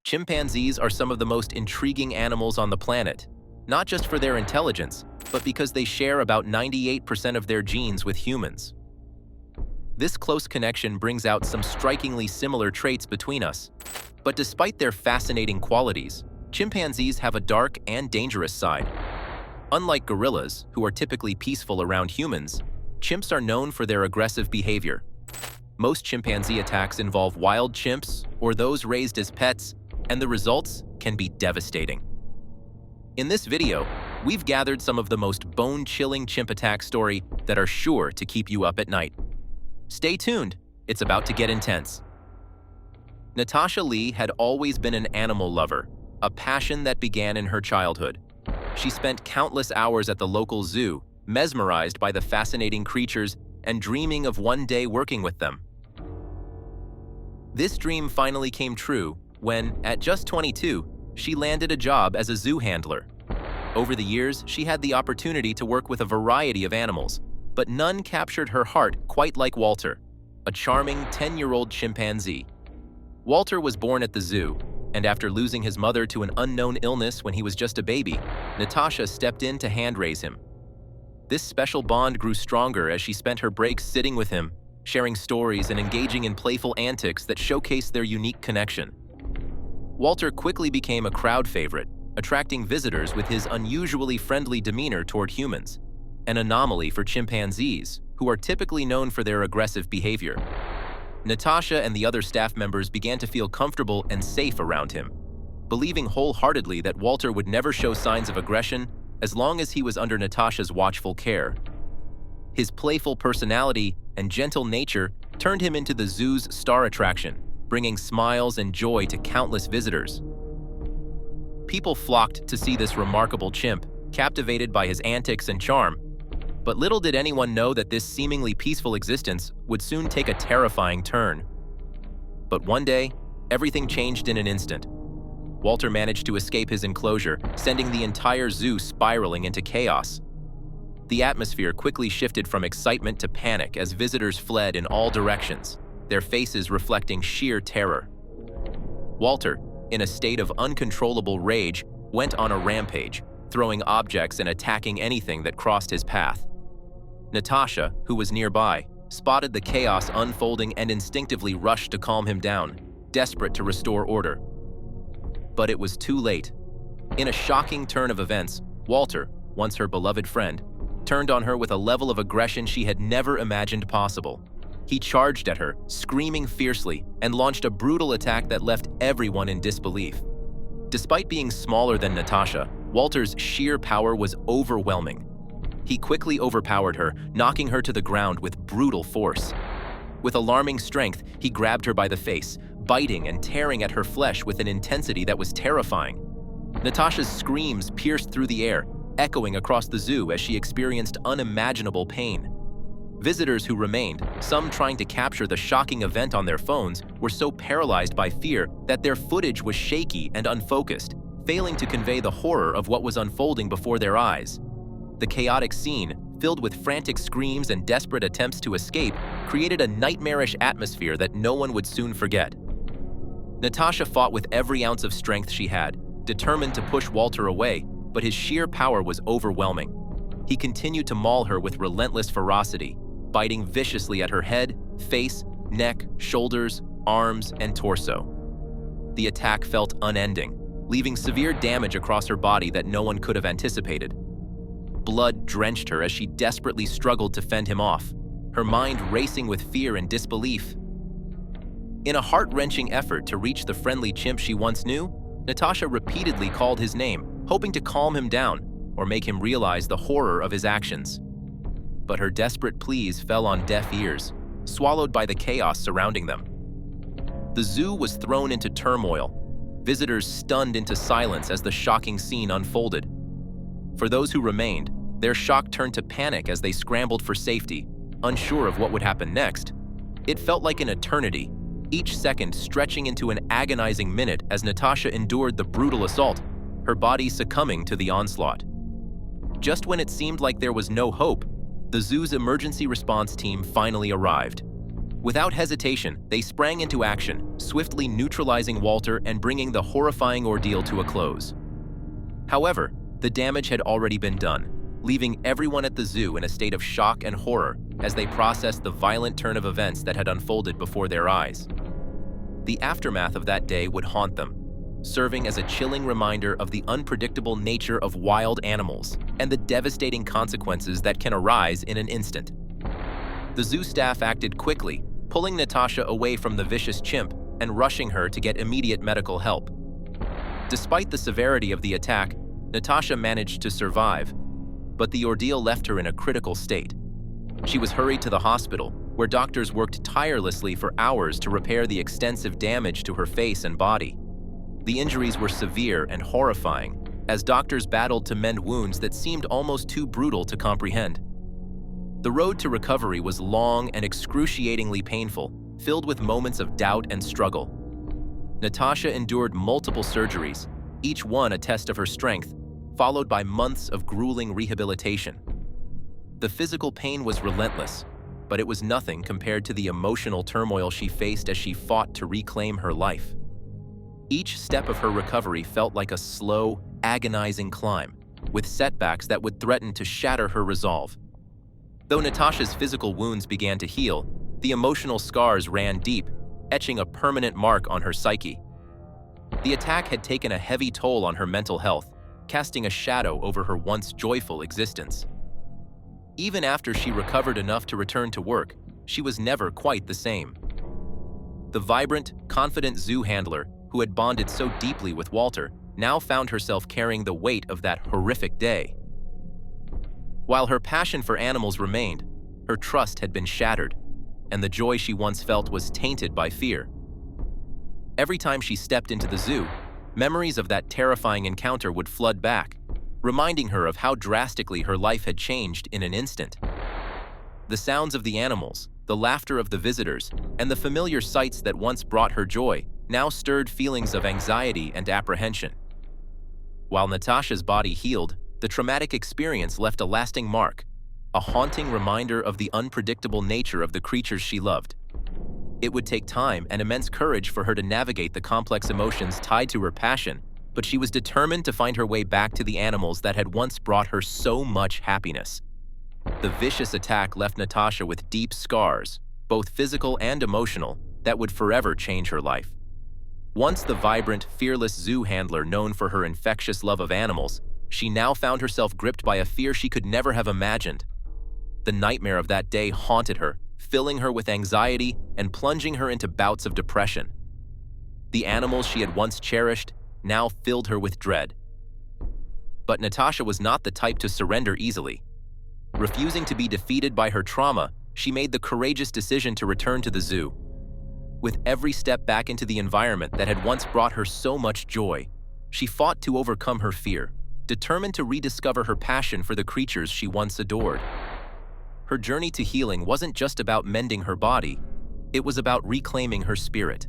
Chimpanzees are some of the most intriguing animals on the planet, not just for their intelligence, but because they share about 98% of their genes with humans. This close connection brings out some strikingly similar traits between us. But despite their fascinating qualities, chimpanzees have a dark and dangerous side. Unlike gorillas, who are typically peaceful around humans, chimps are known for their aggressive behavior. Most chimpanzee attacks involve wild chimps or those raised as pets, and the results can be devastating. In this video, we've gathered some of the most bone-chilling chimp attack stories that are sure to keep you up at night. Stay tuned, it's about to get intense. Natasha Lee had always been an animal lover, a passion that began in her childhood. She spent countless hours at the local zoo, mesmerized by the fascinating creatures and dreaming of one day working with them. This dream finally came true when, at just 22, she landed a job as a zoo handler. Over the years, she had the opportunity to work with a variety of animals, but none captured her heart quite like Walter, a charming 10-year-old chimpanzee. Walter was born at the zoo, and after losing his mother to an unknown illness when he was just a baby, Natasha stepped in to hand-raise him. This special bond grew stronger as she spent her breaks sitting with him, sharing stories and engaging in playful antics that showcased their unique connection. Walter quickly became a crowd favorite, attracting visitors with his unusually friendly demeanor toward humans, an anomaly for chimpanzees, who are typically known for their aggressive behavior. Natasha and the other staff members began to feel comfortable and safe around him, believing wholeheartedly that Walter would never show signs of aggression as long as he was under Natasha's watchful care. His playful personality and gentle nature turned him into the zoo's star attraction, bringing smiles and joy to countless visitors. People flocked to see this remarkable chimp, captivated by his antics and charm. But little did anyone know that this seemingly peaceful existence would soon take a terrifying turn. But one day, everything changed in an instant. Walter managed to escape his enclosure, sending the entire zoo spiraling into chaos. The atmosphere quickly shifted from excitement to panic as visitors fled in all directions, their faces reflecting sheer terror. Walter, in a state of uncontrollable rage, went on a rampage, throwing objects and attacking anything that crossed his path. Natasha, who was nearby, spotted the chaos unfolding and instinctively rushed to calm him down, desperate to restore order. But it was too late. In a shocking turn of events, Walter, once her beloved friend, turned on her with a level of aggression she had never imagined possible. He charged at her, screaming fiercely, and launched a brutal attack that left everyone in disbelief. Despite being smaller than Natasha, Walter's sheer power was overwhelming. He quickly overpowered her, knocking her to the ground with brutal force. With alarming strength, he grabbed her by the face, biting and tearing at her flesh with an intensity that was terrifying. Natasha's screams pierced through the air, echoing across the zoo as she experienced unimaginable pain. Visitors who remained, some trying to capture the shocking event on their phones, were so paralyzed by fear that their footage was shaky and unfocused, failing to convey the horror of what was unfolding before their eyes. The chaotic scene, filled with frantic screams and desperate attempts to escape, created a nightmarish atmosphere that no one would soon forget. Natasha fought with every ounce of strength she had, determined to push Walter away, but his sheer power was overwhelming. He continued to maul her with relentless ferocity, biting viciously at her head, face, neck, shoulders, arms, and torso. The attack felt unending, leaving severe damage across her body that no one could have anticipated. Blood drenched her as she desperately struggled to fend him off, her mind racing with fear and disbelief. In a heart-wrenching effort to reach the friendly chimp she once knew, Natasha repeatedly called his name, hoping to calm him down or make him realize the horror of his actions. But her desperate pleas fell on deaf ears, swallowed by the chaos surrounding them. The zoo was thrown into turmoil, visitors stunned into silence as the shocking scene unfolded. For those who remained, their shock turned to panic as they scrambled for safety, unsure of what would happen next. It felt like an eternity, each second stretching into an agonizing minute as Natasha endured the brutal assault, her body succumbing to the onslaught. Just when it seemed like there was no hope, the zoo's emergency response team finally arrived. Without hesitation, they sprang into action, swiftly neutralizing Walter and bringing the horrifying ordeal to a close. However, the damage had already been done, leaving everyone at the zoo in a state of shock and horror as they processed the violent turn of events that had unfolded before their eyes. The aftermath of that day would haunt them, serving as a chilling reminder of the unpredictable nature of wild animals and the devastating consequences that can arise in an instant. The zoo staff acted quickly, pulling Natasha away from the vicious chimp and rushing her to get immediate medical help. Despite the severity of the attack, Natasha managed to survive, but the ordeal left her in a critical state. She was hurried to the hospital, where doctors worked tirelessly for hours to repair the extensive damage to her face and body. The injuries were severe and horrifying, as doctors battled to mend wounds that seemed almost too brutal to comprehend. The road to recovery was long and excruciatingly painful, filled with moments of doubt and struggle. Natasha endured multiple surgeries, each one a test of her strength, followed by months of grueling rehabilitation. The physical pain was relentless, but it was nothing compared to the emotional turmoil she faced as she fought to reclaim her life. Each step of her recovery felt like a slow, agonizing climb, with setbacks that would threaten to shatter her resolve. Though Natasha's physical wounds began to heal, the emotional scars ran deep, etching a permanent mark on her psyche. The attack had taken a heavy toll on her mental health, casting a shadow over her once joyful existence. Even after she recovered enough to return to work, she was never quite the same. The vibrant, confident zoo handler who had bonded so deeply with Walter now found herself carrying the weight of that horrific day. While her passion for animals remained, her trust had been shattered, and the joy she once felt was tainted by fear. Every time she stepped into the zoo, memories of that terrifying encounter would flood back, reminding her of how drastically her life had changed in an instant. The sounds of the animals, the laughter of the visitors, and the familiar sights that once brought her joy now stirred feelings of anxiety and apprehension. While Natasha's body healed, the traumatic experience left a lasting mark, a haunting reminder of the unpredictable nature of the creatures she loved. It would take time and immense courage for her to navigate the complex emotions tied to her passion, but she was determined to find her way back to the animals that had once brought her so much happiness. The vicious attack left Natasha with deep scars, both physical and emotional, that would forever change her life. Once the vibrant, fearless zoo handler known for her infectious love of animals, she now found herself gripped by a fear she could never have imagined. The nightmare of that day haunted her, filling her with anxiety and plunging her into bouts of depression. The animals she had once cherished now filled her with dread. But Natasha was not the type to surrender easily. Refusing to be defeated by her trauma, she made the courageous decision to return to the zoo. With every step back into the environment that had once brought her so much joy, she fought to overcome her fear, determined to rediscover her passion for the creatures she once adored. Her journey to healing wasn't just about mending her body, it was about reclaiming her spirit.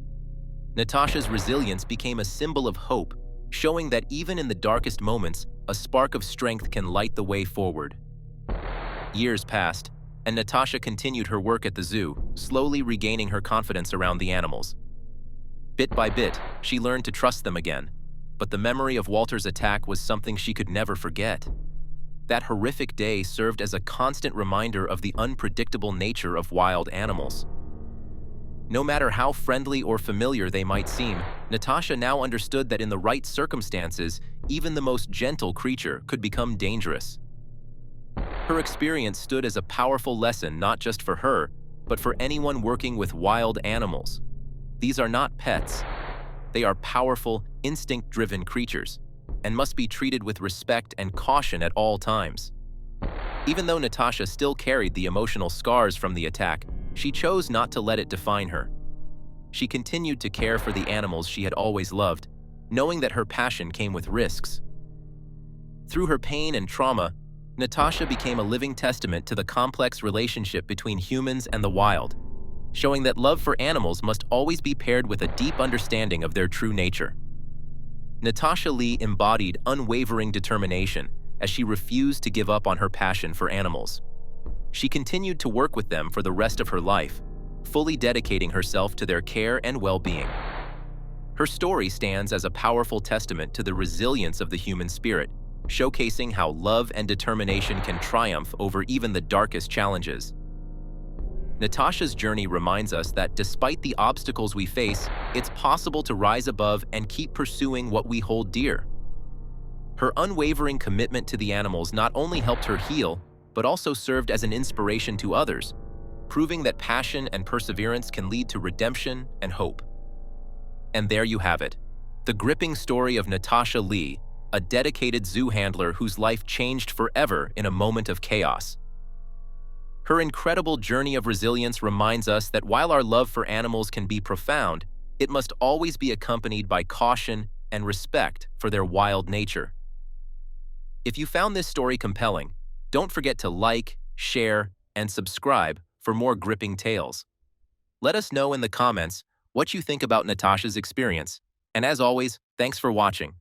Natasha's resilience became a symbol of hope, showing that even in the darkest moments, a spark of strength can light the way forward. Years passed, and Natasha continued her work at the zoo, slowly regaining her confidence around the animals. Bit by bit, she learned to trust them again, but the memory of Walter's attack was something she could never forget. That horrific day served as a constant reminder of the unpredictable nature of wild animals. No matter how friendly or familiar they might seem, Natasha now understood that in the right circumstances, even the most gentle creature could become dangerous. Her experience stood as a powerful lesson not just for her, but for anyone working with wild animals. These are not pets. They are powerful, instinct-driven creatures, and must be treated with respect and caution at all times. Even though Natasha still carried the emotional scars from the attack, she chose not to let it define her. She continued to care for the animals she had always loved, knowing that her passion came with risks. Through her pain and trauma, Natasha became a living testament to the complex relationship between humans and the wild, showing that love for animals must always be paired with a deep understanding of their true nature. Natasha Lee embodied unwavering determination as she refused to give up on her passion for animals. She continued to work with them for the rest of her life, fully dedicating herself to their care and well-being. Her story stands as a powerful testament to the resilience of the human spirit, showcasing how love and determination can triumph over even the darkest challenges. Natasha's journey reminds us that despite the obstacles we face, it's possible to rise above and keep pursuing what we hold dear. Her unwavering commitment to the animals not only helped her heal, but also served as an inspiration to others, proving that passion and perseverance can lead to redemption and hope. And there you have it, the gripping story of Natasha Lee, a dedicated zoo handler whose life changed forever in a moment of chaos. Her incredible journey of resilience reminds us that while our love for animals can be profound, it must always be accompanied by caution and respect for their wild nature. If you found this story compelling, don't forget to like, share, and subscribe for more gripping tales. Let us know in the comments what you think about Natasha's experience. And as always, thanks for watching.